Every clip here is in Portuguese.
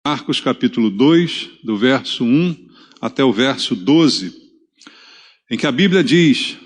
Marcos capítulo 2, do verso 1 até o verso 12, em que a Bíblia diz: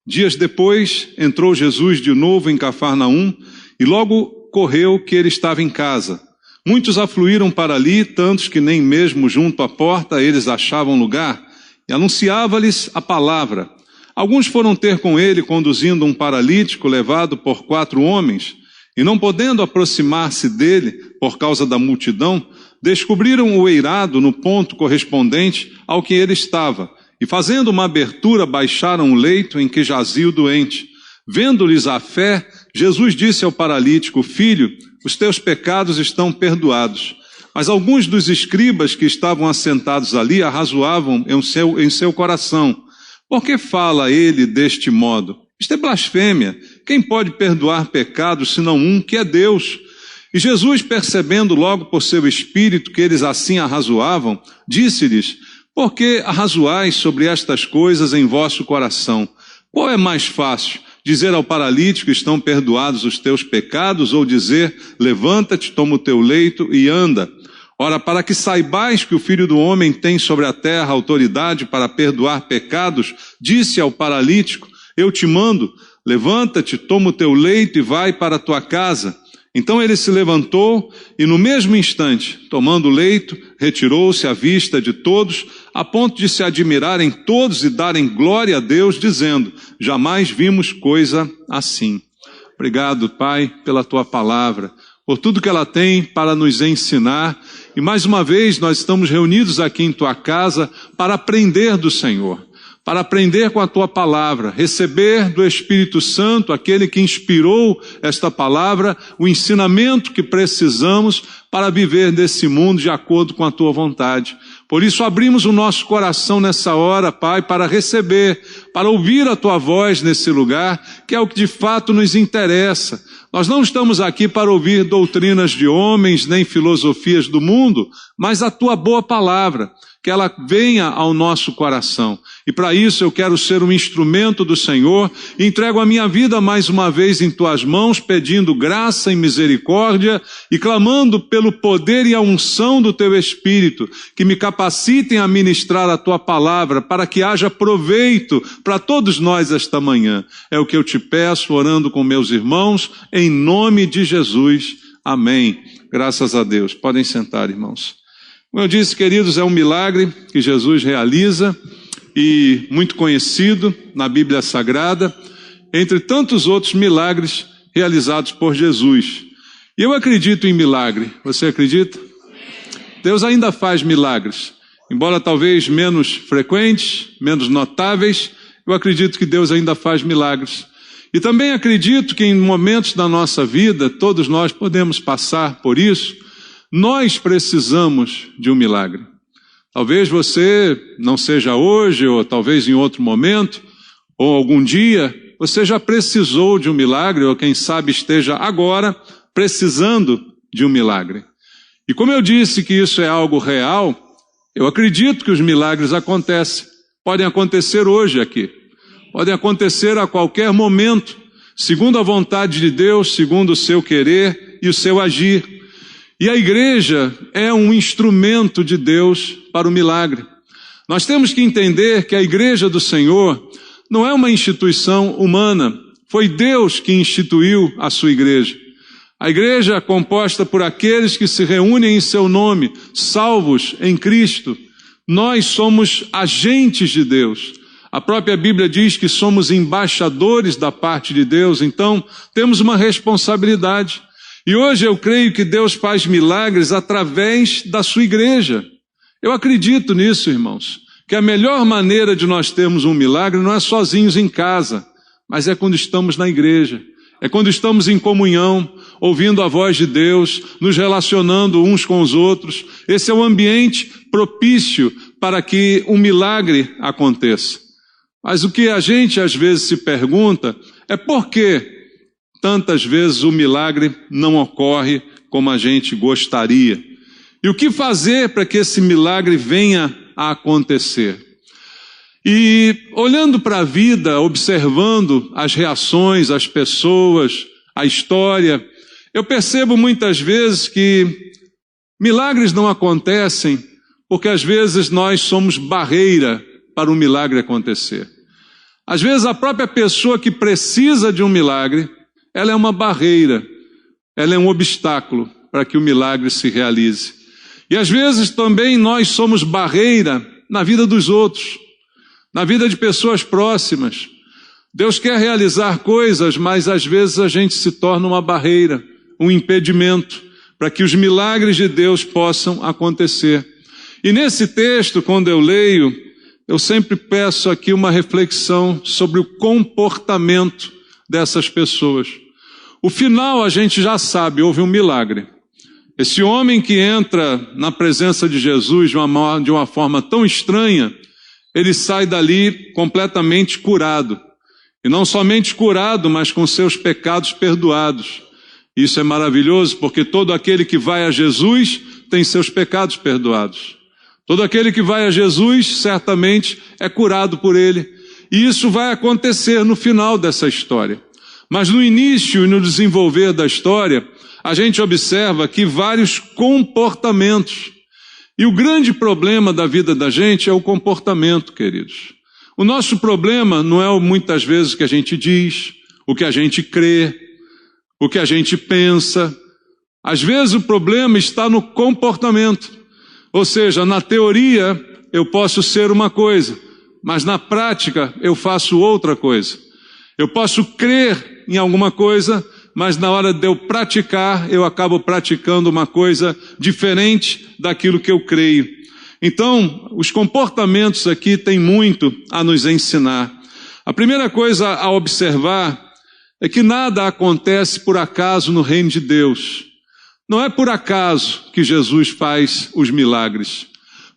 dias depois entrou Jesus de novo em Cafarnaum e logo correu que ele estava em casa. Muitos afluíram para ali, tantos que nem mesmo junto à porta eles achavam lugar, e anunciava-lhes a palavra. Alguns foram ter com ele, conduzindo um paralítico levado por 4 homens, e não podendo aproximar-se dele por causa da multidão, descobriram o eirado no ponto correspondente ao que ele estava, e fazendo uma abertura, baixaram o leito em que jazia o doente. Vendo-lhes a fé, Jesus disse ao paralítico: filho, os teus pecados estão perdoados. Mas alguns dos escribas que estavam assentados ali arrazoavam em seu coração: por que fala ele deste modo? Isto é blasfêmia. Quem pode perdoar pecados senão um, que é Deus? E Jesus, percebendo logo por seu espírito que eles assim arrazoavam, disse-lhes: por que arrazoais sobre estas coisas em vosso coração? Qual é mais fácil? Dizer ao paralítico: estão perdoados os teus pecados, ou dizer: levanta-te, toma o teu leito e anda? Ora, para que saibais que o Filho do Homem tem sobre a terra autoridade para perdoar pecados, disse ao paralítico: eu te mando, levanta-te, toma o teu leito e vai para a tua casa. Então ele se levantou e no mesmo instante, tomando o leito, retirou-se à vista de todos, a ponto de se admirarem todos e darem glória a Deus, dizendo: jamais vimos coisa assim. Obrigado, Pai, pela tua palavra, por tudo que ela tem para nos ensinar. E mais uma vez nós estamos reunidos aqui em tua casa para aprender do Senhor, para aprender com a tua palavra, receber do Espírito Santo, aquele que inspirou esta palavra, o ensinamento que precisamos para viver nesse mundo de acordo com a tua vontade. Por isso abrimos o nosso coração nessa hora, Pai, para receber, para ouvir a tua voz nesse lugar, que é o que de fato nos interessa. Nós não estamos aqui para ouvir doutrinas de homens, nem filosofias do mundo, mas a tua boa palavra, que ela venha ao nosso coração. E para isso eu quero ser um instrumento do Senhor, e entrego a minha vida mais uma vez em tuas mãos, pedindo graça e misericórdia, e clamando pelo poder e a unção do teu Espírito, que me capacitem a ministrar a tua palavra, para que haja proveito para todos nós esta manhã. É o que eu te peço, orando com meus irmãos, em nome de Jesus. Amém. Graças a Deus. Podem sentar, irmãos. Como eu disse, queridos, é um milagre que Jesus realiza e muito conhecido na Bíblia Sagrada, entre tantos outros milagres realizados por Jesus. E eu acredito em milagre. Você acredita? Deus ainda faz milagres, embora talvez menos frequentes, menos notáveis. Eu acredito que Deus ainda faz milagres. E também acredito que em momentos da nossa vida, todos nós podemos passar por isso, nós precisamos de um milagre. Talvez você não seja hoje, ou talvez em outro momento, ou algum dia, você já precisou de um milagre, ou quem sabe esteja agora precisando de um milagre. E como eu disse que isso é algo real, eu acredito que os milagres acontecem. Podem acontecer hoje aqui. Podem acontecer a qualquer momento, segundo a vontade de Deus, segundo o seu querer e o seu agir. E a igreja é um instrumento de Deus para o milagre. Nós temos que entender que a igreja do Senhor não é uma instituição humana. Foi Deus que instituiu a sua igreja. A igreja é composta por aqueles que se reúnem em seu nome, salvos em Cristo. Nós somos agentes de Deus. A própria Bíblia diz que somos embaixadores da parte de Deus, então temos uma responsabilidade. E hoje eu creio que Deus faz milagres através da sua igreja. Eu acredito nisso, irmãos, que a melhor maneira de nós termos um milagre não é sozinhos em casa, mas é quando estamos na igreja. É quando estamos em comunhão, ouvindo a voz de Deus, nos relacionando uns com os outros. Esse é o ambiente propício para que um milagre aconteça. Mas o que a gente às vezes se pergunta é por que tantas vezes o milagre não ocorre como a gente gostaria. E o que fazer para que esse milagre venha a acontecer? E olhando para a vida, observando as reações, as pessoas, a história, eu percebo muitas vezes que Milagres não acontecem porque às vezes nós somos barreira para o milagre acontecer. Às vezes a própria pessoa que precisa de um milagre, ela é uma barreira, ela é um obstáculo para que o milagre se realize. E às vezes também nós somos barreira na vida dos outros, na vida de pessoas próximas. Deus quer realizar coisas, mas às vezes a gente se torna uma barreira, um impedimento para que os milagres de Deus possam acontecer. E nesse texto, quando eu leio, eu sempre peço aqui uma reflexão sobre o comportamento dessas pessoas. O final a gente já sabe, houve um milagre. Esse homem que entra na presença de Jesus de uma forma tão estranha, ele sai dali completamente curado. E não somente curado, mas com seus pecados perdoados. Isso é maravilhoso, porque todo aquele que vai a Jesus tem seus pecados perdoados. Todo aquele que vai a Jesus, certamente, é curado por ele. E isso vai acontecer no final dessa história. Mas no início e no desenvolver da história, a gente observa aqui vários comportamentos. E o grande problema da vida da gente é o comportamento, queridos. O nosso problema não é muitas vezes o que a gente diz, o que a gente crê, o que a gente pensa. Às vezes o problema está no comportamento. Ou seja, na teoria eu posso ser uma coisa, mas na prática eu faço outra coisa. Eu posso crer em alguma coisa, mas na hora de eu praticar, eu acabo praticando uma coisa diferente daquilo que eu creio. Então, os comportamentos aqui têm muito a nos ensinar. A primeira coisa a observar é que nada acontece por acaso no reino de Deus. Não é por acaso que Jesus faz os milagres.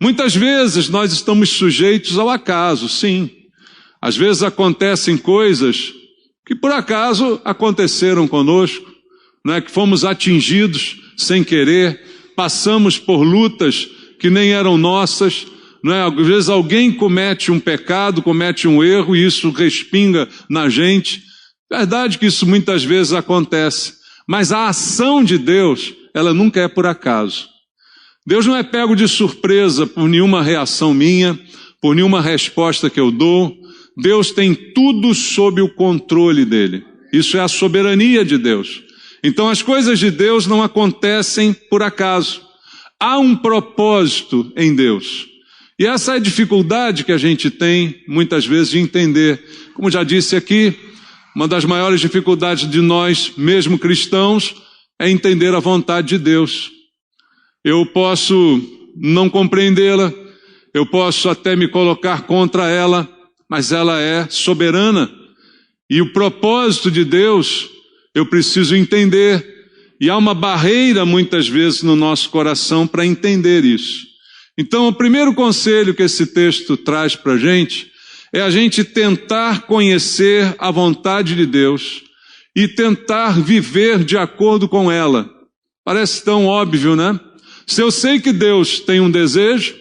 Muitas vezes nós estamos sujeitos ao acaso, sim. Às vezes acontecem coisas que por acaso aconteceram conosco, né? Que fomos atingidos sem querer, passamos por lutas que nem eram nossas, né? Às vezes alguém comete um pecado, comete um erro e isso respinga na gente. Verdade que isso muitas vezes acontece, mas a ação de Deus, ela nunca é por acaso. Deus não é pego de surpresa por nenhuma reação minha, por nenhuma resposta que eu dou. Deus tem tudo sob o controle dele. Isso é a soberania de Deus. Então as coisas de Deus não acontecem por acaso. Há um propósito em Deus. E essa é a dificuldade que a gente tem, muitas vezes, de entender. Como já disse aqui, uma das maiores dificuldades de nós, mesmo cristãos, é entender a vontade de Deus. Eu posso não compreendê-la, eu posso até me colocar contra ela, mas ela é soberana. E o propósito de Deus, eu preciso entender. E há uma barreira, muitas vezes, no nosso coração para entender isso. Então, o primeiro conselho que esse texto traz para a gente é a gente tentar conhecer a vontade de Deus e tentar viver de acordo com ela. Parece tão óbvio, né? Se eu sei que Deus tem um desejo,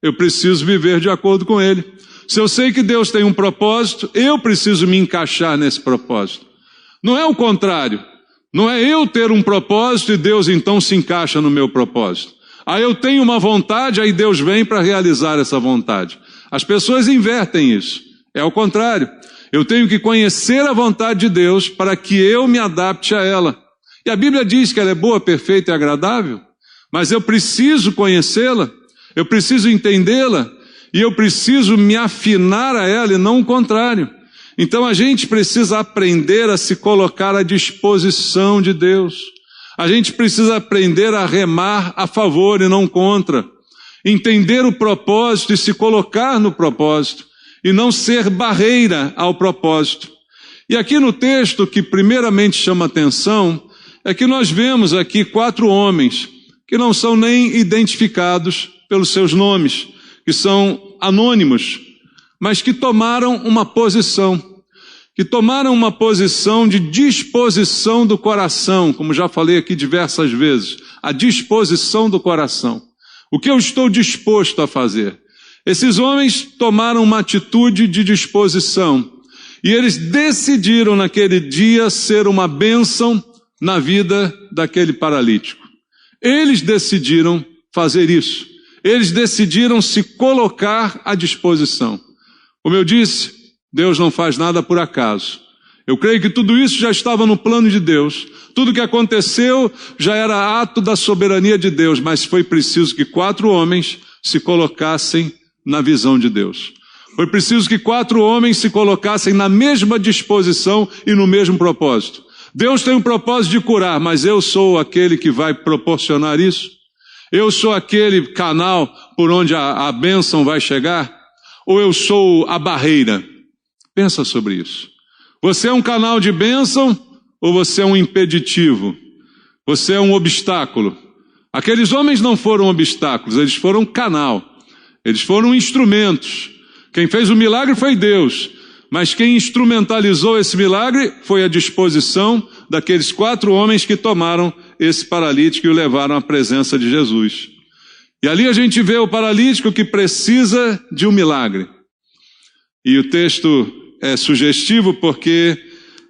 eu preciso viver de acordo com ele. Se eu sei que Deus tem um propósito, eu preciso me encaixar nesse propósito. Não é o contrário. Não é eu ter um propósito e Deus então se encaixa no meu propósito. Aí eu tenho uma vontade, aí Deus vem para realizar essa vontade. As pessoas invertem isso. É o contrário. Eu tenho que conhecer a vontade de Deus para que eu me adapte a ela. E a Bíblia diz que ela é boa, perfeita e agradável. Mas eu preciso conhecê-la, eu preciso entendê-la e eu preciso me afinar a ela e não o contrário. Então a gente precisa aprender a se colocar à disposição de Deus. A gente precisa aprender a remar a favor e não contra. Entender o propósito e se colocar no propósito. E não ser barreira ao propósito. E aqui no texto que primeiramente chama atenção, é que nós vemos aqui 4 homens que não são nem identificados pelos seus nomes, que são anônimos, mas que tomaram uma posição de disposição do coração, como já falei aqui diversas vezes, a disposição do coração. O que eu estou disposto a fazer? Esses homens tomaram uma atitude de disposição, e eles decidiram naquele dia ser uma bênção na vida daquele paralítico. Eles decidiram fazer isso. Eles decidiram se colocar à disposição. Como eu disse, Deus não faz nada por acaso. Eu creio que tudo isso já estava no plano de Deus. Tudo que aconteceu já era ato da soberania de Deus, mas foi preciso que 4 homens se colocassem na visão de Deus. Foi preciso que 4 homens se colocassem na mesma disposição e no mesmo propósito. Deus tem um propósito de curar, mas eu sou aquele que vai proporcionar isso? Eu sou aquele canal por onde a bênção vai chegar? Ou eu sou a barreira? Pensa sobre isso. Você é um canal de bênção ou você é um impeditivo? Você é um obstáculo? Aqueles homens não foram obstáculos, eles foram canal. Eles foram instrumentos. Quem fez o milagre foi Deus, mas quem instrumentalizou esse milagre foi a disposição daqueles 4 homens que tomaram esse paralítico e o levaram à presença de Jesus. E ali a gente vê o paralítico que precisa de um milagre. E o texto é sugestivo porque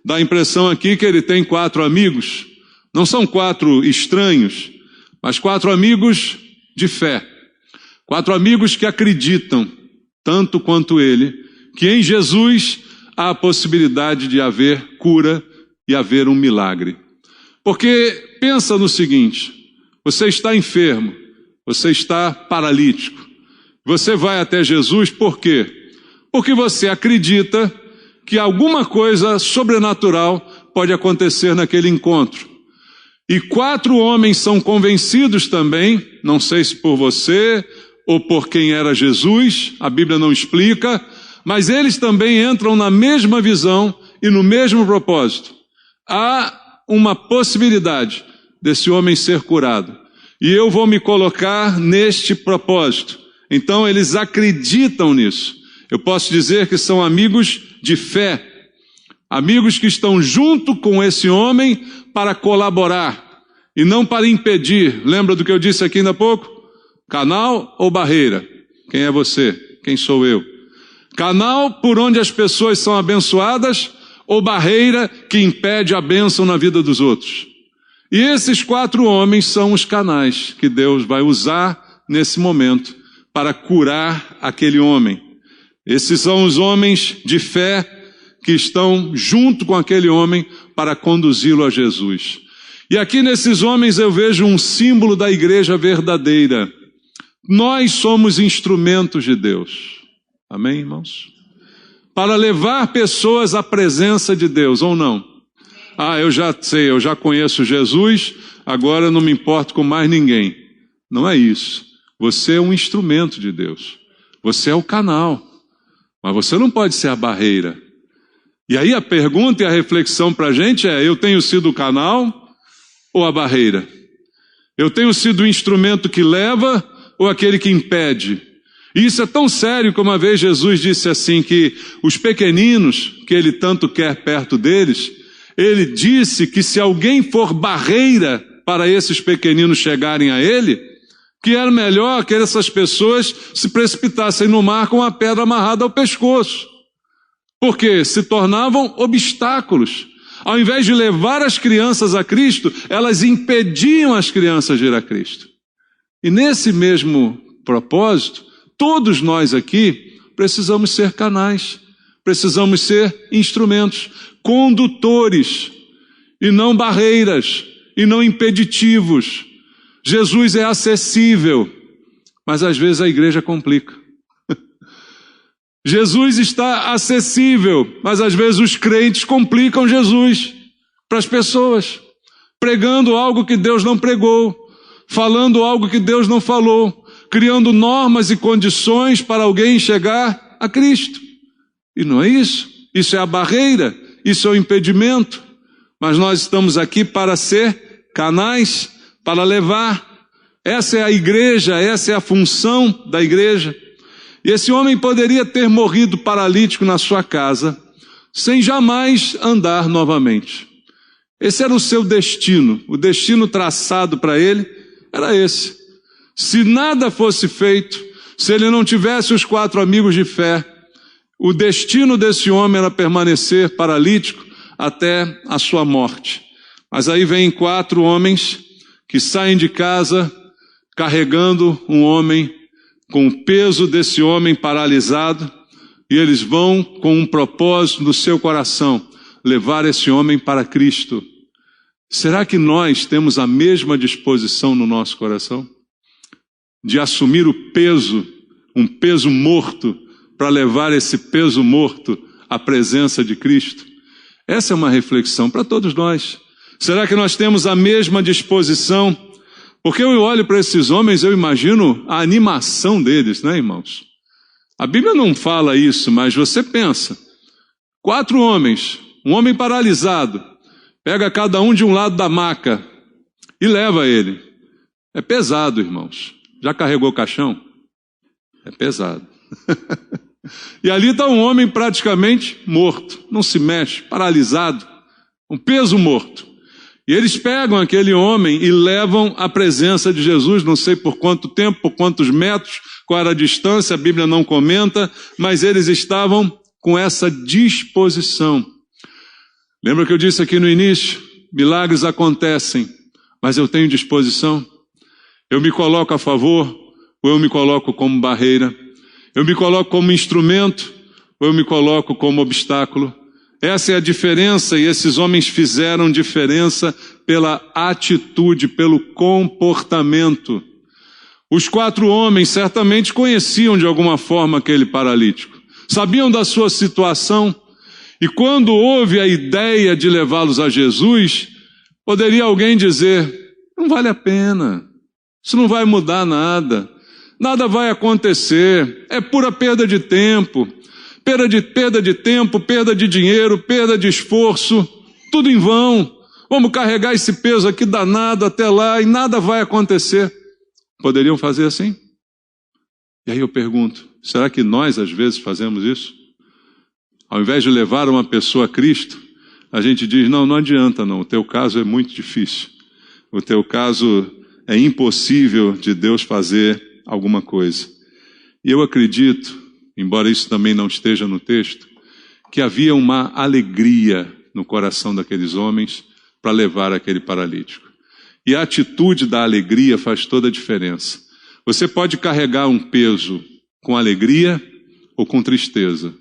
dá a impressão aqui que ele tem 4 amigos. Não são 4 estranhos, mas 4 amigos de fé. 4 amigos que acreditam, tanto quanto ele, que em Jesus há a possibilidade de haver cura e haver um milagre. Porque pensa no seguinte, você está enfermo, você está paralítico, você vai até Jesus por quê? Porque você acredita que alguma coisa sobrenatural pode acontecer naquele encontro. E 4 homens são convencidos também, não sei se por você ou por quem era Jesus, a Bíblia não explica, mas eles também entram na mesma visão e no mesmo propósito. Há uma possibilidade desse homem ser curado. E eu vou me colocar neste propósito. Então eles acreditam nisso. Eu posso dizer que são amigos de fé. Amigos que estão junto com esse homem para colaborar e não para impedir. Lembra do que eu disse aqui ainda há pouco? Canal ou barreira? Quem é você? Quem sou eu? Canal por onde as pessoas são abençoadas ou barreira que impede a bênção na vida dos outros? E esses 4 homens são os canais que Deus vai usar nesse momento para curar aquele homem. Esses são os homens de fé que estão junto com aquele homem para conduzi-lo a Jesus. E aqui nesses homens eu vejo um símbolo da igreja verdadeira. Nós somos instrumentos de Deus. Amém, irmãos? Para levar pessoas à presença de Deus, ou não? Eu já sei, eu já conheço Jesus, agora eu não me importo com mais ninguém. Não é isso. Você é um instrumento de Deus. Você é o canal. Mas você não pode ser a barreira. E aí a pergunta e a reflexão para a gente é, eu tenho sido o canal ou a barreira? Eu tenho sido o instrumento que leva ou aquele que impede? E isso é tão sério que uma vez Jesus disse assim, que os pequeninos, que ele tanto quer perto deles, ele disse que se alguém for barreira para esses pequeninos chegarem a ele, que era melhor que essas pessoas se precipitassem no mar com a pedra amarrada ao pescoço. Porque se tornavam obstáculos. Ao invés de levar as crianças a Cristo, elas impediam as crianças de ir a Cristo. E nesse mesmo propósito, todos nós aqui precisamos ser canais, precisamos ser instrumentos, condutores, e não barreiras, e não impeditivos. Jesus é acessível, mas às vezes a igreja complica. Jesus está acessível, mas às vezes os crentes complicam Jesus para as pessoas, pregando algo que Deus não pregou, falando algo que Deus não falou, criando normas e condições para alguém chegar a Cristo. E não é isso. Isso é a barreira, isso é o impedimento. Mas nós estamos aqui para ser canais, para levar. Essa é a igreja, essa é a função da igreja. E esse homem poderia ter morrido paralítico na sua casa, sem jamais andar novamente. Esse era o seu destino, o destino traçado para ele era esse. Se nada fosse feito, se ele não tivesse os 4 amigos de fé, o destino desse homem era permanecer paralítico até a sua morte. Mas aí vem 4 homens que saem de casa carregando um homem, com o peso desse homem paralisado, e eles vão com um propósito no seu coração, levar esse homem para Cristo. Será que nós temos a mesma disposição no nosso coração? De assumir o peso, um peso morto, para levar esse peso morto à presença de Cristo? Essa é uma reflexão para todos nós. Será que nós temos a mesma disposição? Porque eu olho para esses homens, eu imagino a animação deles, né, irmãos? A Bíblia não fala isso, mas você pensa. 4 homens, um homem paralisado, pega cada um de um lado da maca e leva ele. É pesado, irmãos. Já carregou caixão? É pesado. E ali está um homem praticamente morto, não se mexe, paralisado, um peso morto. E eles pegam aquele homem e levam à presença de Jesus, não sei por quanto tempo, por quantos metros, qual era a distância, a Bíblia não comenta, mas eles estavam com essa disposição. Lembra que eu disse aqui no início? Milagres acontecem, mas eu tenho disposição. Eu me coloco a favor, ou eu me coloco como barreira? Eu me coloco como instrumento, ou eu me coloco como obstáculo? Essa é a diferença, e esses homens fizeram diferença pela atitude, pelo comportamento. Os 4 homens certamente conheciam de alguma forma aquele paralítico, sabiam da sua situação, e quando houve a ideia de levá-los a Jesus, poderia alguém dizer: não vale a pena, isso não vai mudar nada, nada vai acontecer, é pura perda de tempo. Perda de tempo, perda de dinheiro, perda de esforço, tudo em vão. Vamos carregar esse peso aqui danado até lá e nada vai acontecer. Poderiam fazer assim? E aí eu pergunto, será que nós às vezes fazemos isso? Ao invés de levar uma pessoa a Cristo, a gente diz: não adianta não, o teu caso é muito difícil. O teu caso é impossível de Deus fazer alguma coisa. E eu acredito, embora isso também não esteja no texto, que havia uma alegria no coração daqueles homens para levar aquele paralítico. E a atitude da alegria faz toda a diferença. Você pode carregar um peso com alegria ou com tristeza.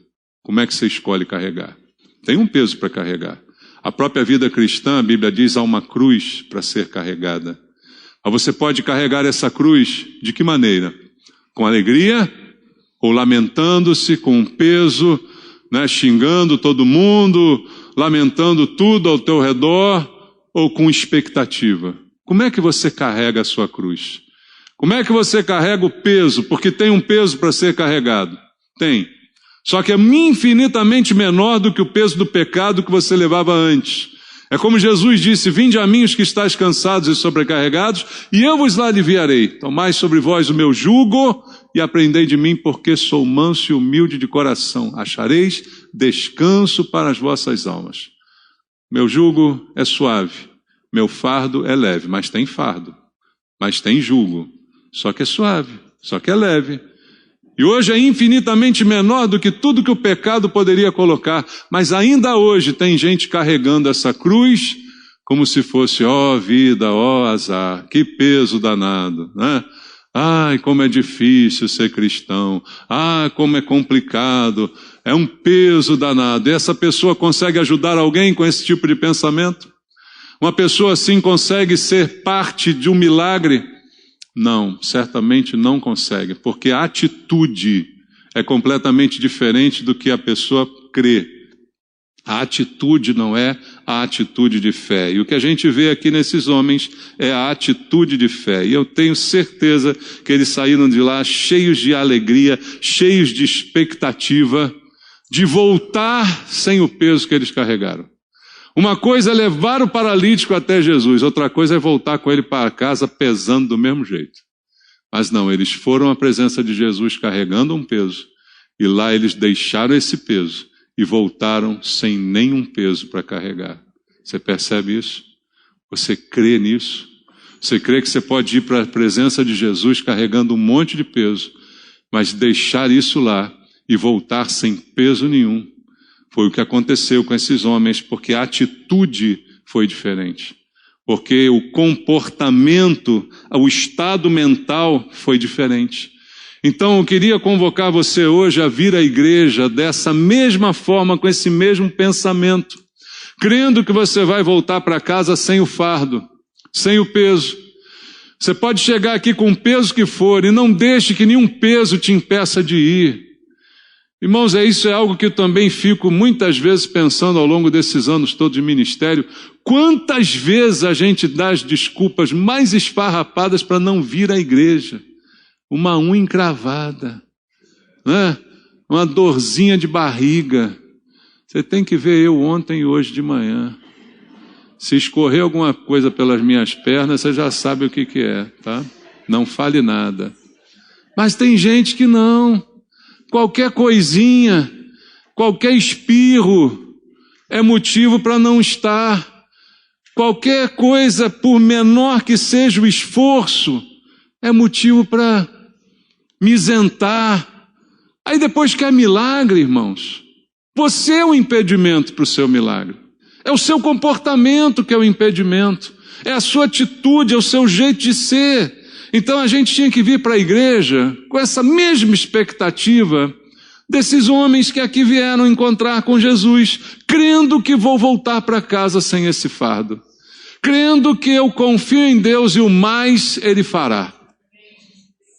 Como é que você escolhe carregar? Tem um peso para carregar. A própria vida cristã, a Bíblia diz, há uma cruz para ser carregada. Mas você pode carregar essa cruz de que maneira? Com alegria ou lamentando-se com um peso, né, xingando todo mundo, lamentando tudo ao teu redor, ou com expectativa? Como é que você carrega a sua cruz? Como é que você carrega o peso? Porque tem um peso para ser carregado. Tem. Só que é infinitamente menor do que o peso do pecado que você levava antes. É como Jesus disse: vinde a mim os que estáis cansados e sobrecarregados, e eu vos aliviarei. Tomai sobre vós o meu jugo e aprendei de mim, porque sou manso e humilde de coração. Achareis descanso para as vossas almas. Meu jugo é suave, meu fardo é leve. Mas tem fardo, mas tem jugo. Só que é suave, só que é leve. E hoje é infinitamente menor do que tudo que o pecado poderia colocar. Mas ainda hoje tem gente carregando essa cruz como se fosse: ó vida, ó azar, que peso danado, né? Ai, como é difícil ser cristão. Ah, como é complicado. É um peso danado. E essa pessoa consegue ajudar alguém com esse tipo de pensamento? Uma pessoa assim consegue ser parte de um milagre? Não, certamente não consegue, porque a atitude é completamente diferente do que a pessoa crê. A atitude não é a atitude de fé. E o que a gente vê aqui nesses homens é a atitude de fé. E eu tenho certeza que eles saíram de lá cheios de alegria, cheios de expectativa de voltar sem o peso que eles carregaram. Uma coisa é levar o paralítico até Jesus, outra coisa é voltar com ele para casa pesando do mesmo jeito. Mas não, eles foram à presença de Jesus carregando um peso, e lá eles deixaram esse peso e voltaram sem nenhum peso para carregar. Você percebe isso? Você crê nisso? Você crê que você pode ir para a presença de Jesus carregando um monte de peso, mas deixar isso lá e voltar sem peso nenhum? Foi o que aconteceu com esses homens, porque a atitude foi diferente. porque o comportamento, o estado mental foi diferente. Então eu queria convocar você hoje a vir à igreja dessa mesma forma, com esse mesmo pensamento, crendo que você vai voltar para casa sem o fardo, sem o peso. Você pode chegar aqui com o peso que for e não deixe que nenhum peso te impeça de ir. Irmãos, isso é algo que eu também fico muitas vezes pensando ao longo desses anos todos de ministério. Quantas vezes a gente dá as desculpas mais esfarrapadas para não vir à igreja? Uma unha encravada, né? Uma dorzinha de barriga. Você tem que ver eu ontem e hoje de manhã. Se escorrer alguma coisa pelas minhas pernas, você já sabe o que é, tá? Não fale nada. Mas tem gente que não. Qualquer coisinha, qualquer espirro é motivo para não estar. Qualquer coisa, por menor que seja o esforço, é motivo para me isentar. Aí depois quer milagre, irmãos. Você é o impedimento para o seu milagre. É o seu comportamento que é o impedimento. É a sua atitude, é o seu jeito de ser. Então a gente tinha que vir para a igreja com essa mesma expectativa desses homens que aqui vieram encontrar com Jesus, crendo que vou voltar para casa sem esse fardo. Crendo que eu confio em Deus e o mais Ele fará.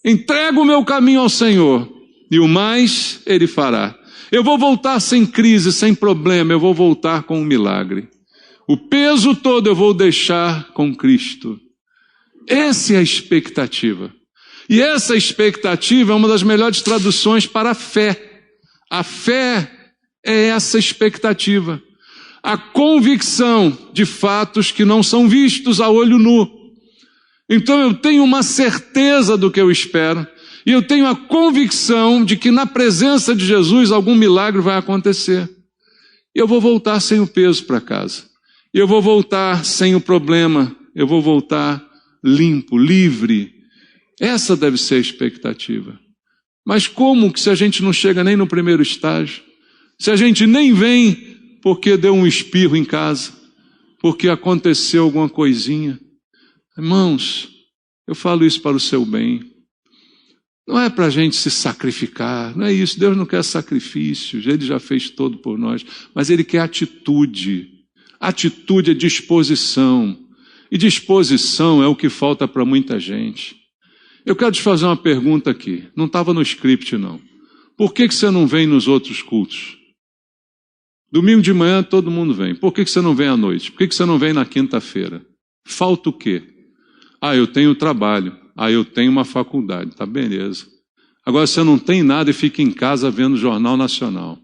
Entrego o meu caminho ao Senhor e o mais Ele fará. Eu vou voltar sem crise, sem problema, eu vou voltar com um milagre. O peso todo eu vou deixar com Cristo. Essa é a expectativa. E essa expectativa é uma das melhores traduções para a fé. A fé é essa expectativa. A convicção de fatos que não são vistos a olho nu. Então eu tenho uma certeza do que eu espero, e eu tenho a convicção de que na presença de Jesus algum milagre vai acontecer. E eu vou voltar sem o peso para casa. Eu vou voltar sem o problema. Eu vou voltar limpo, livre. Essa deve ser a expectativa. Mas como que se a gente não chega nem no primeiro estágio? Se a gente nem vem porque deu um espirro em casa, porque aconteceu alguma coisinha? Irmãos, eu falo isso para o seu bem. Não é para a gente se sacrificar, não é isso. Deus não quer sacrifícios, Ele já fez todo por nós, mas Ele quer atitude. Atitude é disposição, e disposição é o que falta para muita gente. Eu quero te fazer uma pergunta aqui, não estava no script não. Por que você não vem nos outros cultos? Domingo de manhã todo mundo vem. Por que você não vem à noite? Por que você não vem na quinta-feira? Falta o quê? Eu tenho trabalho. Eu tenho uma faculdade. Tá, beleza. Agora você não tem nada e fica em casa vendo o Jornal Nacional.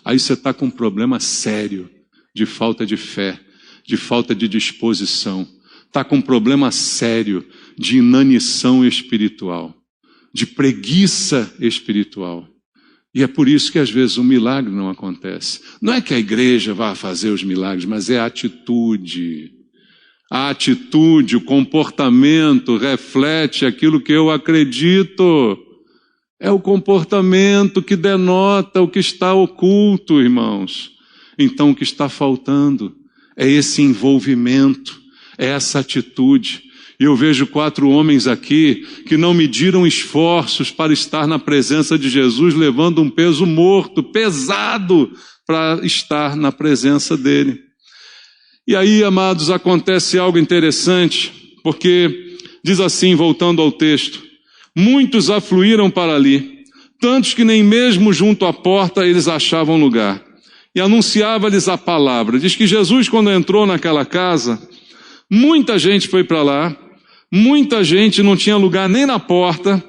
Aí você está com um problema sério de falta de fé, de falta de disposição. Está com um problema sério de inanição espiritual, de preguiça espiritual. E é por isso que às vezes o milagre não acontece. Não é que a igreja vá fazer os milagres, mas é a atitude. A atitude, o comportamento reflete aquilo que eu acredito. É o comportamento que denota o que está oculto, irmãos. Então o que está faltando é esse envolvimento, é essa atitude. E eu vejo 4 homens aqui que não mediram esforços para estar na presença de Jesus, levando um peso morto, pesado, para estar na presença dele. E aí, amados, acontece algo interessante, porque diz assim, voltando ao texto, muitos afluíram para ali, tantos que nem mesmo junto à porta eles achavam lugar. E anunciava-lhes a palavra. Diz que Jesus, quando entrou naquela casa, muita gente foi para lá, muita gente não tinha lugar nem na porta,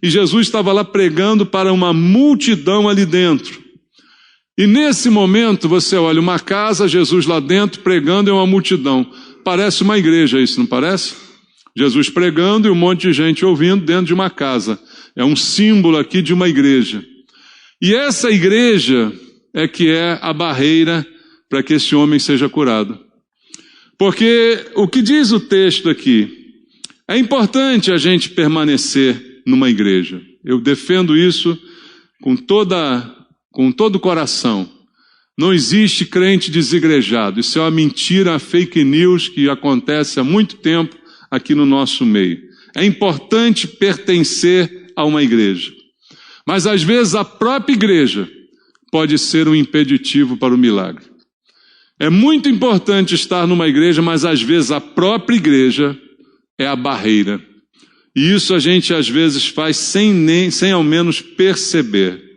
e Jesus estava lá pregando para uma multidão ali dentro. E nesse momento você olha uma casa, Jesus lá dentro pregando e uma multidão. Parece uma igreja isso, não parece? Jesus pregando e um monte de gente ouvindo dentro de uma casa. É um símbolo aqui de uma igreja. E essa igreja é que é a barreira para que esse homem seja curado. Porque o que diz o texto aqui, é importante a gente permanecer numa igreja. Eu defendo isso com todo o coração. Não existe crente desigrejado. Isso é uma mentira, uma fake news que acontece há muito tempo aqui no nosso meio. É importante pertencer a uma igreja. Mas às vezes a própria igreja pode ser um impeditivo para o milagre. É muito importante estar numa igreja, mas às vezes a própria igreja é a barreira. E isso a gente às vezes faz sem ao menos perceber.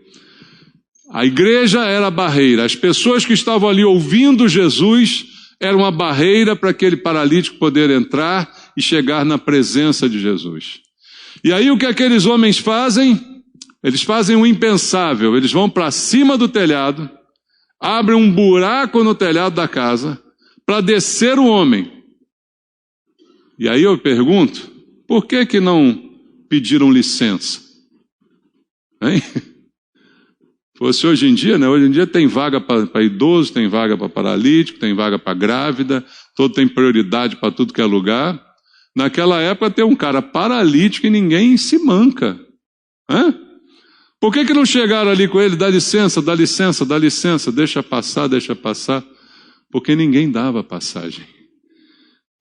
A igreja era a barreira. As pessoas que estavam ali ouvindo Jesus eram a barreira para aquele paralítico poder entrar e chegar na presença de Jesus. E aí o que aqueles homens fazem? Eles fazem o impensável. Eles vão para cima do telhado, abrem um buraco no telhado da casa para descer o homem. E aí eu pergunto, por que não pediram licença? Hein? Fosse hoje em dia, né? Hoje em dia tem vaga para idoso, tem vaga para paralítico, tem vaga para grávida, todo tem prioridade para tudo que é lugar. Naquela época tem um cara paralítico e ninguém se manca. Hã? Por que não chegaram ali com ele? Dá licença, dá licença, dá licença, deixa passar, deixa passar. Porque ninguém dava passagem.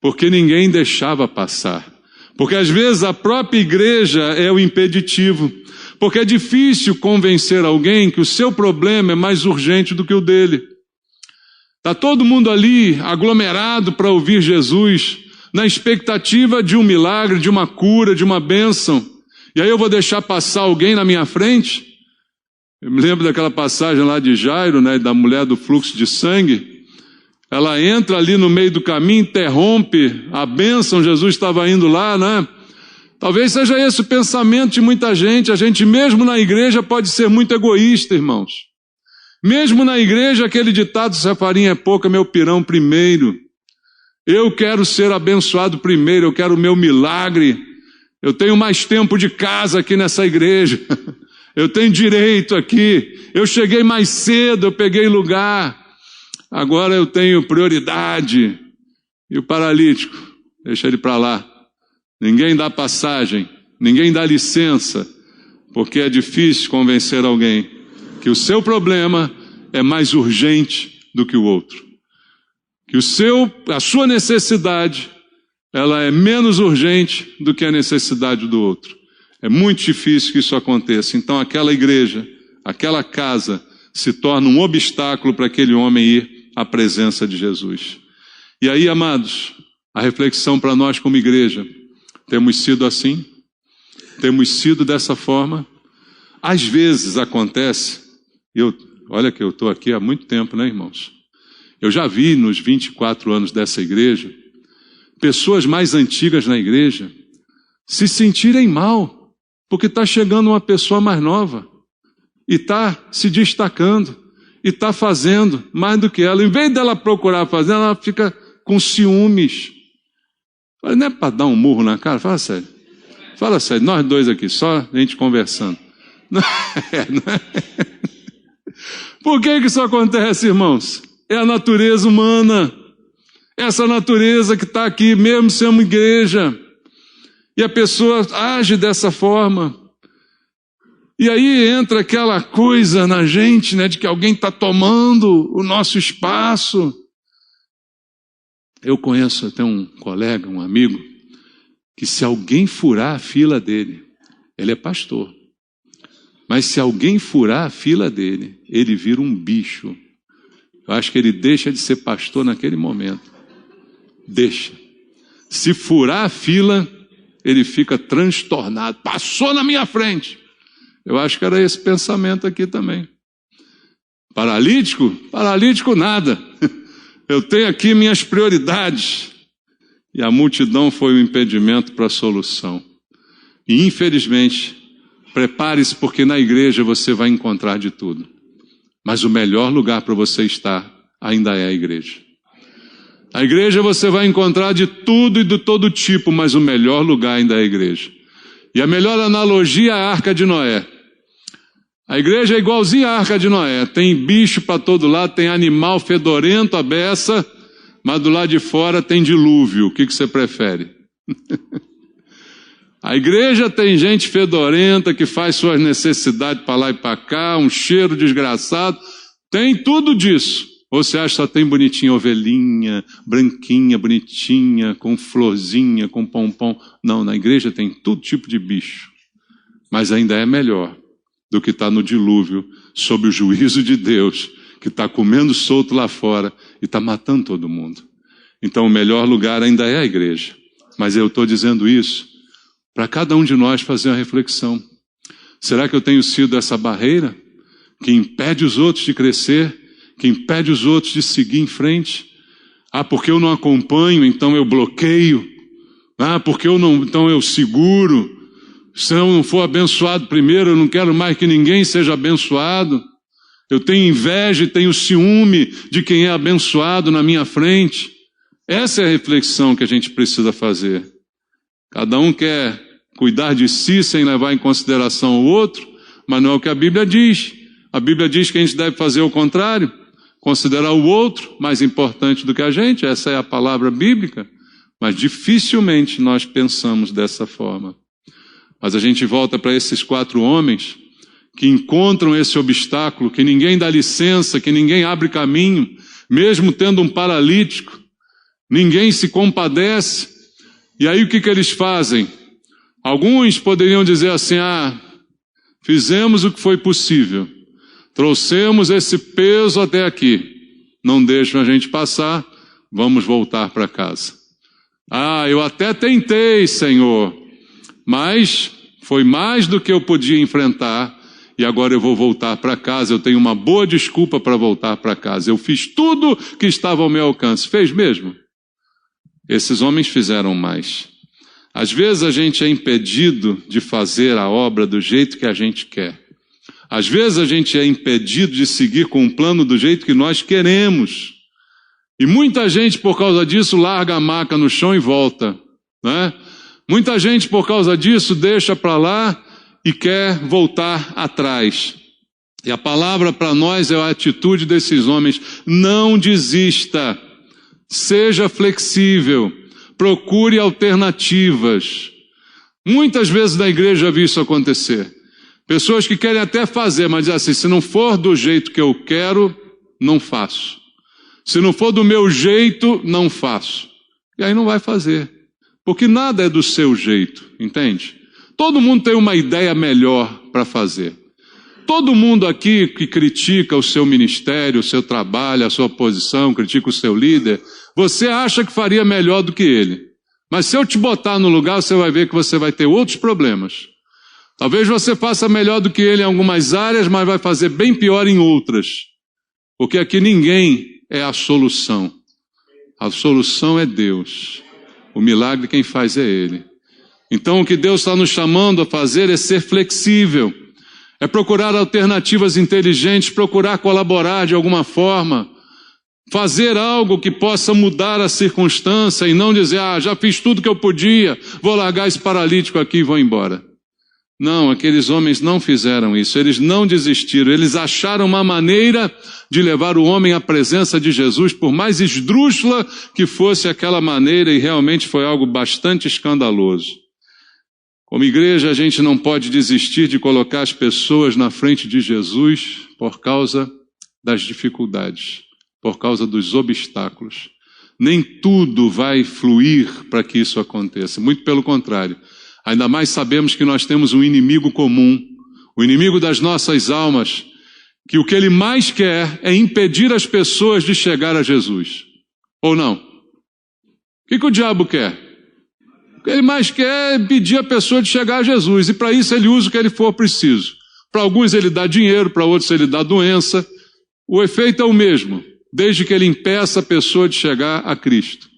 Porque ninguém deixava passar. Porque às vezes a própria igreja é o impeditivo. Porque é difícil convencer alguém que o seu problema é mais urgente do que o dele. Está todo mundo ali aglomerado para ouvir Jesus, na expectativa de um milagre, de uma cura, de uma bênção. E aí eu vou deixar passar alguém na minha frente? Eu me lembro daquela passagem lá de Jairo, né, da mulher do fluxo de sangue. Ela entra ali no meio do caminho, interrompe a bênção, Jesus estava indo lá, né? Talvez seja esse o pensamento de muita gente. A gente mesmo na igreja pode ser muito egoísta, irmãos. Mesmo na igreja, aquele ditado, se a farinha é pouca, meu pirão primeiro. Eu quero ser abençoado primeiro, eu quero o meu milagre. Eu tenho mais tempo de casa aqui nessa igreja. Eu tenho direito aqui. Eu cheguei mais cedo, eu peguei lugar. Agora eu tenho prioridade. E o paralítico, deixa ele para lá. Ninguém dá passagem, ninguém dá licença, porque é difícil convencer alguém que o seu problema é mais urgente do que o outro. Que a sua necessidade, ela é menos urgente do que a necessidade do outro. É muito difícil que isso aconteça. Então aquela igreja, aquela casa, se torna um obstáculo para aquele homem ir à presença de Jesus. E aí, amados, a reflexão para nós como igreja: temos sido assim? Temos sido dessa forma? Às vezes acontece, olha que eu estou aqui há muito tempo, né, irmãos? Eu já vi nos 24 anos dessa igreja, pessoas mais antigas na igreja se sentirem mal, porque está chegando uma pessoa mais nova, e está se destacando, e está fazendo mais do que ela. Em vez dela procurar fazer, ela fica com ciúmes. Não é para dar um murro na cara? Fala sério. Fala sério, nós dois aqui, só a gente conversando. Não é. Por que isso acontece, irmãos? É a natureza humana. Essa natureza que está aqui, mesmo sendo igreja. E a pessoa age dessa forma. E aí entra aquela coisa na gente, né, de que alguém está tomando o nosso espaço. Eu conheço até um colega, um amigo, que se alguém furar a fila dele, ele é pastor, mas se alguém furar a fila dele, ele vira um bicho. Eu acho que ele deixa de ser pastor naquele momento. Deixa. Se furar a fila, ele fica transtornado. Passou na minha frente. Eu acho que era esse pensamento aqui também. Paralítico? Paralítico nada. Eu tenho aqui minhas prioridades. E a multidão foi um impedimento para a solução. E infelizmente, prepare-se, porque na igreja você vai encontrar de tudo. Mas o melhor lugar para você estar ainda é a igreja. A igreja você vai encontrar de tudo e de todo tipo, mas o melhor lugar ainda é a igreja. E a melhor analogia é a Arca de Noé. A igreja é igualzinha à Arca de Noé. Tem bicho para todo lado, tem animal fedorento, a beça, mas do lado de fora tem dilúvio. O que você prefere? A igreja tem gente fedorenta que faz suas necessidades para lá e para cá, um cheiro desgraçado. Tem tudo disso. Ou você acha que só tem bonitinha, ovelhinha, branquinha, bonitinha, com florzinha, com pompom? Não, na igreja tem todo tipo de bicho. Mas ainda é melhor do que estar no dilúvio, sob o juízo de Deus, que está comendo solto lá fora e está matando todo mundo. Então o melhor lugar ainda é a igreja. Mas eu estou dizendo isso para cada um de nós fazer uma reflexão. Será que eu tenho sido essa barreira que impede os outros de crescer, que impede os outros de seguir em frente? Ah, porque eu não acompanho, então eu bloqueio. Ah, porque eu não, então eu seguro. Se eu não for abençoado primeiro, eu não quero mais que ninguém seja abençoado. Eu tenho inveja e tenho ciúme de quem é abençoado na minha frente. Essa é a reflexão que a gente precisa fazer. Cada um quer cuidar de si sem levar em consideração o outro, mas não é o que a Bíblia diz. A Bíblia diz que a gente deve fazer o contrário, considerar o outro mais importante do que a gente. Essa é a palavra bíblica, mas dificilmente nós pensamos dessa forma. Mas a gente volta para esses 4 homens que encontram esse obstáculo, que ninguém dá licença, que ninguém abre caminho, mesmo tendo um paralítico, ninguém se compadece. E aí o que eles fazem? Alguns poderiam dizer assim, fizemos o que foi possível, trouxemos esse peso até aqui, não deixam a gente passar, vamos voltar para casa. Eu até tentei, Senhor, mas foi mais do que eu podia enfrentar, e agora eu vou voltar para casa, eu tenho uma boa desculpa para voltar para casa. Eu fiz tudo que estava ao meu alcance. Fez mesmo? Esses homens fizeram mais. Às vezes a gente é impedido de fazer a obra do jeito que a gente quer. Às vezes a gente é impedido de seguir com o plano do jeito que nós queremos. E muita gente, por causa disso, larga a maca no chão e volta, né? Muita gente, por causa disso, deixa para lá e quer voltar atrás. E a palavra para nós é a atitude desses homens. Não desista. Seja flexível. Procure alternativas. Muitas vezes na igreja já vi isso acontecer. Pessoas que querem até fazer, mas dizem assim, se não for do jeito que eu quero, não faço. Se não for do meu jeito, não faço. E aí não vai fazer. Porque nada é do seu jeito, entende? Todo mundo tem uma ideia melhor para fazer. Todo mundo aqui que critica o seu ministério, o seu trabalho, a sua posição, critica o seu líder, você acha que faria melhor do que ele. Mas se eu te botar no lugar, você vai ver que você vai ter outros problemas. Talvez você faça melhor do que ele em algumas áreas, mas vai fazer bem pior em outras. Porque aqui ninguém é a solução. A solução é Deus. O milagre quem faz é Ele. Então o que Deus está nos chamando a fazer é ser flexível. É procurar alternativas inteligentes, procurar colaborar de alguma forma. Fazer algo que possa mudar a circunstância e não dizer, já fiz tudo que eu podia, vou largar esse paralítico aqui e vou embora. Não, aqueles homens não fizeram isso, eles não desistiram, eles acharam uma maneira de levar o homem à presença de Jesus, por mais esdrúxula que fosse aquela maneira, e realmente foi algo bastante escandaloso. Como igreja, a gente não pode desistir de colocar as pessoas na frente de Jesus por causa das dificuldades, por causa dos obstáculos. Nem tudo vai fluir para que isso aconteça, muito pelo contrário. Ainda mais sabemos que nós temos um inimigo comum, o inimigo das nossas almas, que o que ele mais quer é impedir as pessoas de chegar a Jesus. Ou não? O que o diabo quer? O que ele mais quer é impedir a pessoa de chegar a Jesus, e para isso ele usa o que ele for preciso. Para alguns ele dá dinheiro, para outros ele dá doença. O efeito é o mesmo, desde que ele impeça a pessoa de chegar a Cristo.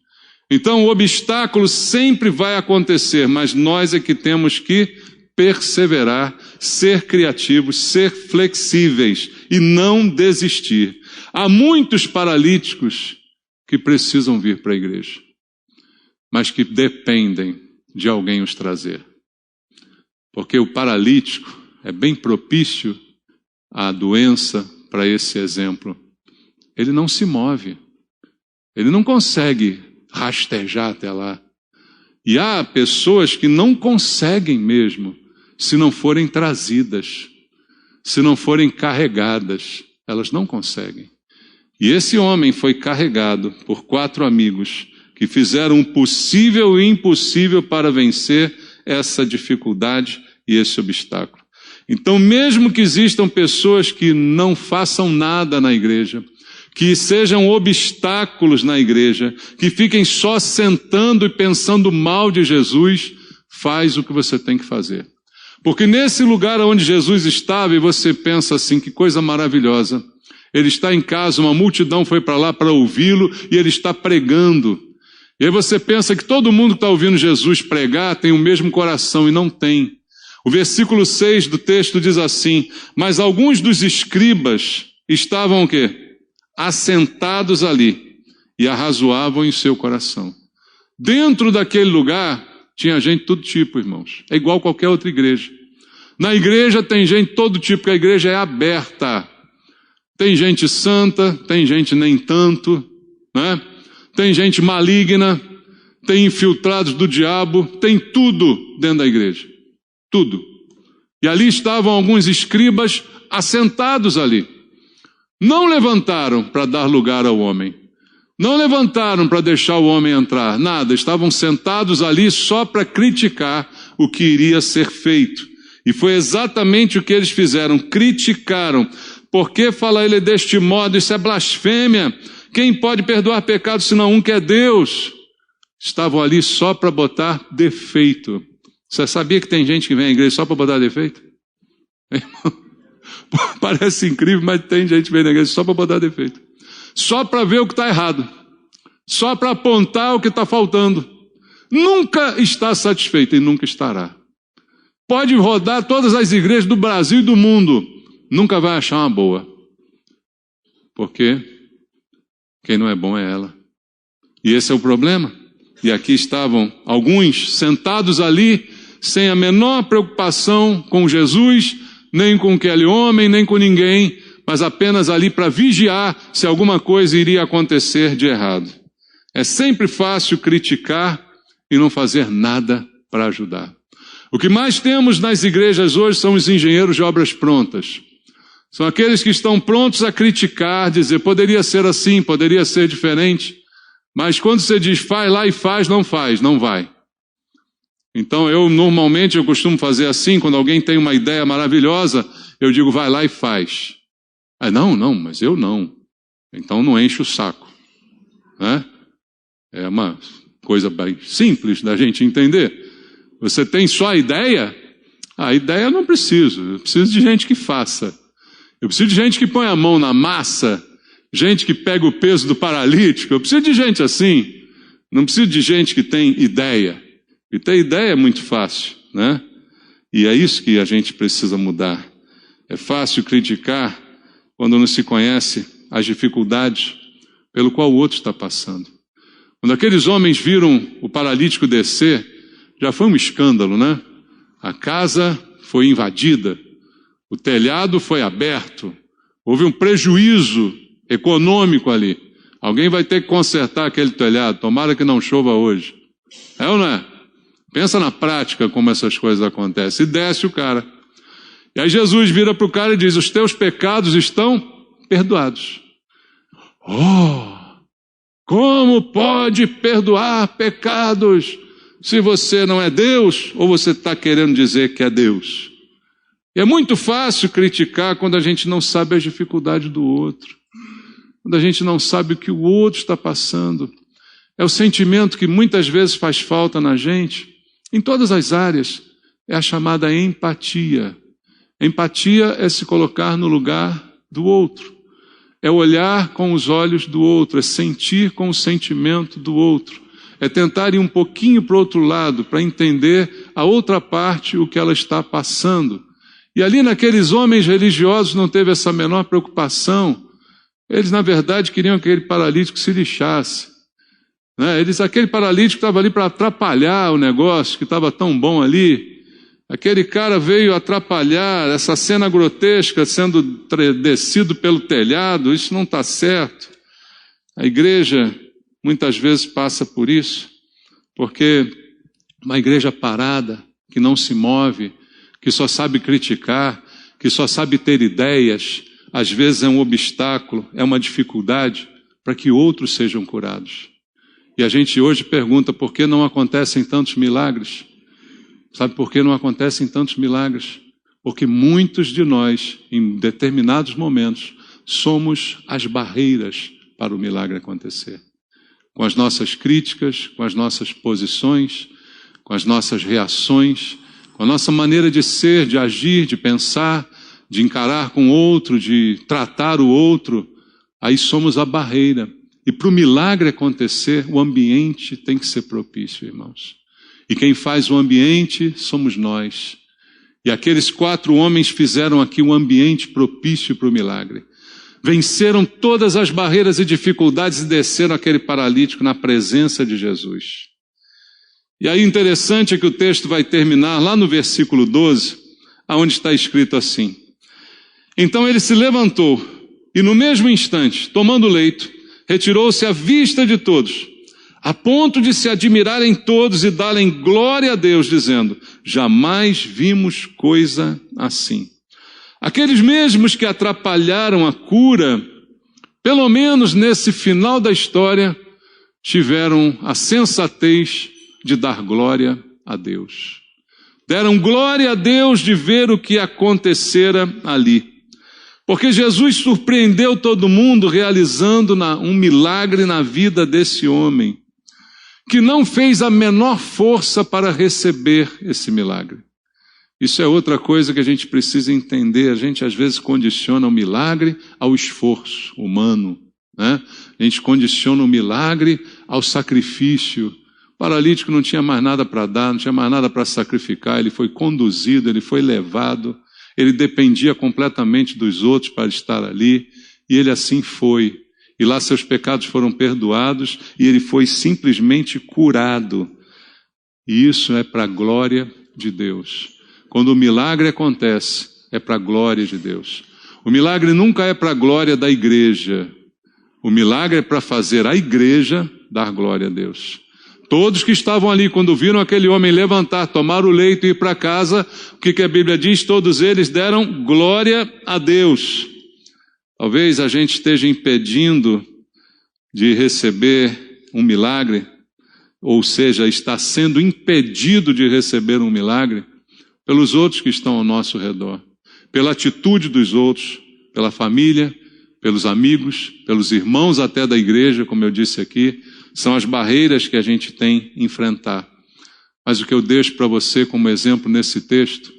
Então o obstáculo sempre vai acontecer, mas nós é que temos que perseverar, ser criativos, ser flexíveis e não desistir. Há muitos paralíticos que precisam vir para a igreja, mas que dependem de alguém os trazer. Porque o paralítico é bem propício à doença para esse exemplo. Ele não se move, ele não consegue rastejar até lá. E há pessoas que não conseguem mesmo, se não forem trazidas, se não forem carregadas. Elas não conseguem. E esse homem foi carregado por 4 amigos que fizeram o possível e impossível para vencer essa dificuldade e esse obstáculo. Então, mesmo que existam pessoas que não façam nada na igreja, que sejam obstáculos na igreja, que fiquem só sentando e pensando mal de Jesus, faz o que você tem que fazer. Porque nesse lugar onde Jesus estava, e você pensa assim, que coisa maravilhosa, ele está em casa, uma multidão foi para lá para ouvi-lo, e ele está pregando. E aí você pensa que todo mundo que está ouvindo Jesus pregar tem o mesmo coração, e não tem. O versículo 6 do texto diz assim: mas alguns dos escribas estavam o quê? Assentados ali, e arrazoavam em seu coração. Dentro daquele lugar, tinha gente de todo tipo, irmãos. É igual qualquer outra igreja. Na igreja tem gente de todo tipo, porque a igreja é aberta. Tem gente santa, tem gente nem tanto, né? Tem gente maligna, tem infiltrados do diabo, tem tudo dentro da igreja. Tudo. E ali estavam alguns escribas assentados ali. Não levantaram para dar lugar ao homem. Não levantaram para deixar o homem entrar. Nada. Estavam sentados ali só para criticar o que iria ser feito. E foi exatamente o que eles fizeram. Criticaram. Por que fala ele deste modo? Isso é blasfêmia. Quem pode perdoar pecados senão um que é Deus? Estavam ali só para botar defeito. Você sabia que tem gente que vem à igreja só para botar defeito? Parece incrível, mas tem gente que vem na igreja só para botar defeito. Só para ver o que está errado. Só para apontar o que está faltando. Nunca está satisfeito e nunca estará. Pode rodar todas as igrejas do Brasil e do mundo. Nunca vai achar uma boa. Porque quem não é bom é ela. E esse é o problema. E aqui estavam alguns sentados ali, sem a menor preocupação com Jesus, nem com aquele homem, nem com ninguém, mas apenas ali para vigiar se alguma coisa iria acontecer de errado. É sempre fácil criticar e não fazer nada para ajudar. O que mais temos nas igrejas hoje são os engenheiros de obras prontas. São aqueles que estão prontos a criticar, dizer, poderia ser assim, poderia ser diferente. Mas quando você diz, faz lá e faz, não vai. Então normalmente eu costumo fazer assim, quando alguém tem uma ideia maravilhosa, eu digo, vai lá e faz. Ah, não, mas eu não. Então não enche o saco. Né? É uma coisa bem simples da gente entender. Você tem só a ideia? A ideia eu não preciso. Eu preciso de gente que faça. Eu preciso de gente que põe a mão na massa, gente que pega o peso do paralítico. Eu preciso de gente assim. Não preciso de gente que tem ideia. E ter ideia é muito fácil, né? E é isso que a gente precisa mudar. É fácil criticar quando não se conhece as dificuldades pelo qual o outro está passando. Quando aqueles homens viram o paralítico descer, já foi um escândalo, né? A casa foi invadida, o telhado foi aberto, houve um prejuízo econômico ali. Alguém vai ter que consertar aquele telhado, tomara que não chova hoje. É ou não é? Pensa na prática como essas coisas acontecem. E desce o cara. E aí Jesus vira para o cara e diz, os teus pecados estão perdoados. Oh! Como pode perdoar pecados se você não é Deus ou você está querendo dizer que é Deus? E é muito fácil criticar quando a gente não sabe as dificuldades do outro, quando a gente não sabe o que o outro está passando. É o sentimento que muitas vezes faz falta na gente, em todas as áreas, é a chamada empatia. Empatia é se colocar no lugar do outro. É olhar com os olhos do outro, é sentir com o sentimento do outro. É tentar ir um pouquinho para o outro lado, para entender a outra parte, o que ela está passando. E ali naqueles homens religiosos não teve essa menor preocupação. Eles, na verdade, queriam que aquele paralítico se lixasse. Né? Aquele paralítico estava ali para atrapalhar o negócio, que estava tão bom ali. Aquele cara veio atrapalhar essa cena grotesca sendo descido pelo telhado, isso não está certo. A igreja muitas vezes passa por isso, porque uma igreja parada, que não se move, que só sabe criticar, que só sabe ter ideias, às vezes é um obstáculo, é uma dificuldade para que outros sejam curados. E a gente hoje pergunta por que não acontecem tantos milagres? Sabe por que não acontecem tantos milagres? Porque muitos de nós, em determinados momentos, somos as barreiras para o milagre acontecer. Com as nossas críticas, com as nossas posições, com as nossas reações, com a nossa maneira de ser, de agir, de pensar, de encarar com o outro, de tratar o outro, aí somos a barreira. E para o milagre acontecer, o ambiente tem que ser propício, irmãos. E quem faz o ambiente somos nós. E aqueles 4 homens fizeram aqui um ambiente propício para o milagre. Venceram todas as barreiras e dificuldades e desceram aquele paralítico na presença de Jesus. E aí interessante é que o texto vai terminar lá no versículo 12, onde está escrito assim: então ele se levantou e no mesmo instante, tomando o leito, retirou-se à vista de todos, a ponto de se admirarem todos e darem glória a Deus, dizendo: jamais vimos coisa assim. Aqueles mesmos que atrapalharam a cura, pelo menos nesse final da história, tiveram a sensatez de dar glória a Deus. Deram glória a Deus de ver o que acontecera ali. Porque Jesus surpreendeu todo mundo realizando um milagre na vida desse homem, que não fez a menor força para receber esse milagre. Isso é outra coisa que a gente precisa entender. A gente às vezes condiciona o milagre ao esforço humano, né? A gente condiciona o milagre ao sacrifício. O paralítico não tinha mais nada para dar, não tinha mais nada para sacrificar. Ele foi conduzido, ele foi levado. Ele dependia completamente dos outros para estar ali. E ele assim foi. E lá seus pecados foram perdoados e ele foi simplesmente curado. E isso é para a glória de Deus. Quando o milagre acontece, é para a glória de Deus. O milagre nunca é para a glória da igreja. O milagre é para fazer a igreja dar glória a Deus. Todos que estavam ali, quando viram aquele homem levantar, tomar o leito e ir para casa, o que a Bíblia diz? Todos eles deram glória a Deus. Talvez a gente esteja impedindo de receber um milagre, ou seja, está sendo impedido de receber um milagre pelos outros que estão ao nosso redor, pela atitude dos outros, pela família, pelos amigos, pelos irmãos até da igreja, como eu disse aqui, são as barreiras que a gente tem que enfrentar. Mas o que eu deixo para você como exemplo nesse texto,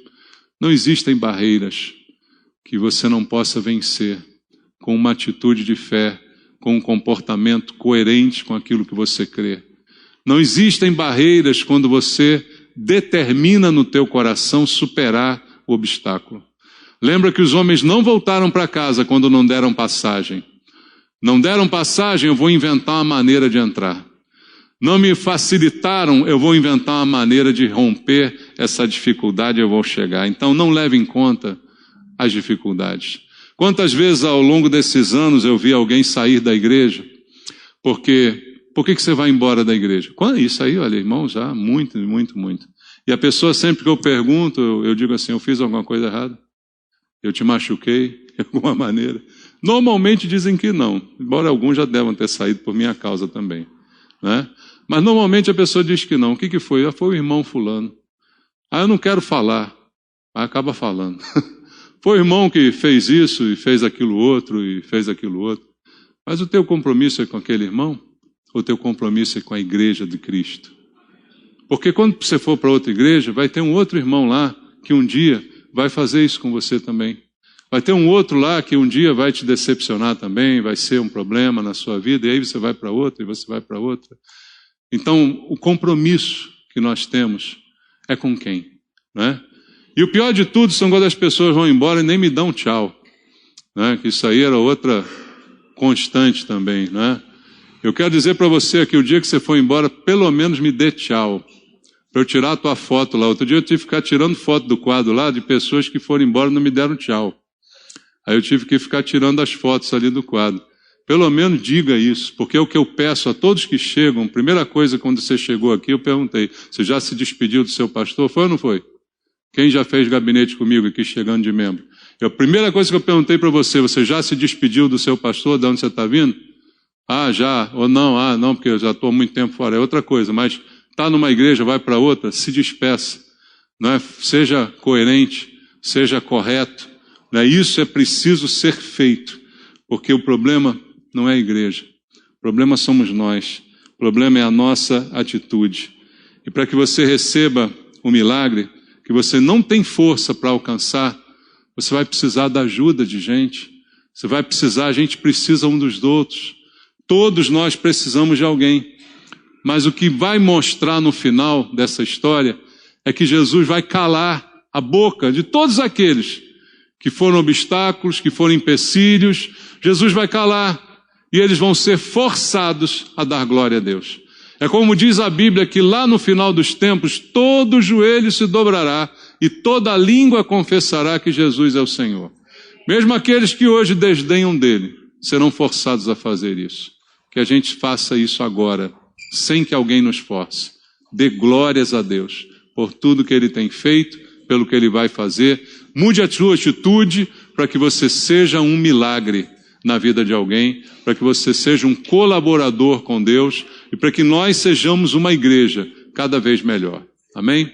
não existem barreiras que você não possa vencer com uma atitude de fé, com um comportamento coerente com aquilo que você crê. Não existem barreiras quando você determina no teu coração superar o obstáculo. Lembra que os homens não voltaram para casa quando não deram passagem. Não deram passagem, eu vou inventar uma maneira de entrar. Não me facilitaram, eu vou inventar uma maneira de romper essa dificuldade, eu vou chegar. Então não leve em conta as dificuldades. Quantas vezes ao longo desses anos eu vi alguém sair da igreja? Por que você vai embora da igreja? Isso aí, olha, irmão, já muito. E a pessoa sempre que eu pergunto, eu digo assim: eu fiz alguma coisa errada? Eu te machuquei de alguma maneira? Normalmente dizem que não, embora alguns já devam ter saído por minha causa também, né? Mas normalmente a pessoa diz que não. O que foi? Foi o irmão fulano. Eu não quero falar. Aí acaba falando. Foi o irmão que fez isso e fez aquilo outro e fez aquilo outro. Mas o teu compromisso é com aquele irmão? Ou o teu compromisso é com a igreja de Cristo? Porque quando você for para outra igreja, vai ter um outro irmão lá que um dia vai fazer isso com você também. Vai ter um outro lá que um dia vai te decepcionar também, vai ser um problema na sua vida, e aí você vai para outra, e você vai para outra. Então, o compromisso que nós temos é com quem? Né? E o pior de tudo são quando as pessoas vão embora e nem me dão tchau. Né? Que isso aí era outra constante também. Né? Eu quero dizer para você que o dia que você for embora, pelo menos me dê tchau. Para eu tirar a tua foto lá. Outro dia eu tive que ficar tirando foto do quadro lá de pessoas que foram embora e não me deram tchau. Aí eu tive que ficar tirando as fotos ali do quadro. Pelo menos diga isso, porque é o que eu peço a todos que chegam. Primeira coisa, quando você chegou aqui, eu perguntei: você já se despediu do seu pastor? Foi ou não foi? Quem já fez gabinete comigo aqui chegando de membro? A primeira coisa que eu perguntei para você, você já se despediu do seu pastor, de onde você está vindo? Ah, já. Ou não, não, porque eu já estou há muito tempo fora. É outra coisa, mas está numa igreja, vai para outra, se despeça. Não é? Seja coerente, seja correto. Não é? Isso é preciso ser feito, porque o problema não é a igreja. O problema somos nós. O problema é a nossa atitude. E para que você receba o milagre, que você não tem força para alcançar, você vai precisar da ajuda de gente. Você vai precisar, a gente precisa um dos outros. Todos nós precisamos de alguém. Mas o que vai mostrar no final dessa história é que Jesus vai calar a boca de todos aqueles que foram obstáculos, que foram empecilhos. Jesus vai calar e eles vão ser forçados a dar glória a Deus. É como diz a Bíblia que lá no final dos tempos, todo joelho se dobrará e toda língua confessará que Jesus é o Senhor. Mesmo aqueles que hoje desdenham dele, serão forçados a fazer isso. Que a gente faça isso agora, sem que alguém nos force. Dê glórias a Deus por tudo que ele tem feito, pelo que ele vai fazer. Mude a sua atitude para que você seja um milagre na vida de alguém, para que você seja um colaborador com Deus e para que nós sejamos uma igreja cada vez melhor. Amém?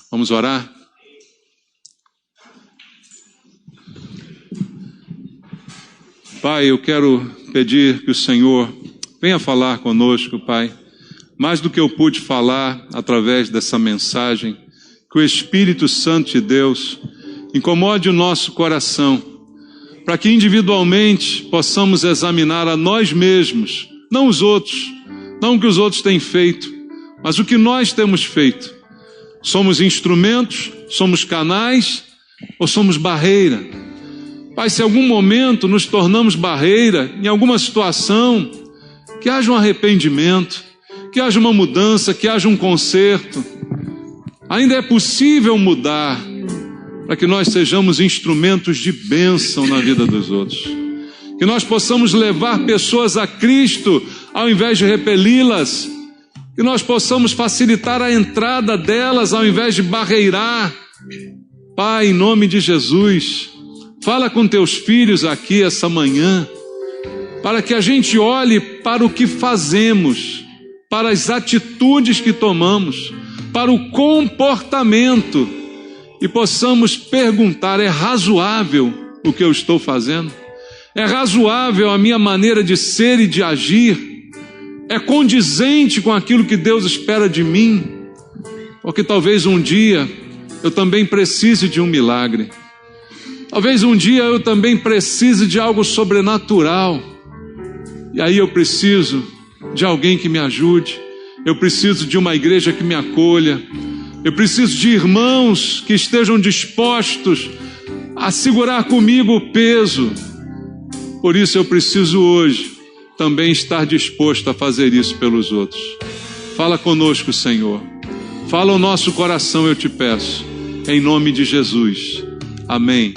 Vamos orar? Pai, eu quero pedir que o Senhor venha falar conosco, Pai, mais do que eu pude falar através dessa mensagem, que o Espírito Santo de Deus incomode o nosso coração, para que individualmente possamos examinar a nós mesmos, não os outros, não o que os outros têm feito, mas o que nós temos feito. Somos instrumentos, somos canais ou somos barreira? Pai, se em algum momento nos tornamos barreira, em alguma situação, que haja um arrependimento, que haja uma mudança, que haja um conserto. Ainda é possível mudar, para que nós sejamos instrumentos de bênção na vida dos outros. Que nós possamos levar pessoas a Cristo, ao invés de repeli-las. Que nós possamos facilitar a entrada delas, ao invés de barreirar. Pai, em nome de Jesus, fala com teus filhos aqui essa manhã, para que a gente olhe para o que fazemos, para as atitudes que tomamos, para o comportamento, e possamos perguntar: é razoável o que eu estou fazendo? É razoável a minha maneira de ser e de agir? É condizente com aquilo que Deus espera de mim? Porque talvez um dia eu também precise de um milagre. Talvez um dia eu também precise de algo sobrenatural. E aí eu preciso de alguém que me ajude. Eu preciso de uma igreja que me acolha. Eu preciso de irmãos que estejam dispostos a segurar comigo o peso. Por isso eu preciso hoje também estar disposto a fazer isso pelos outros. Fala conosco, Senhor. Fala ao nosso coração, eu te peço. Em nome de Jesus. Amém.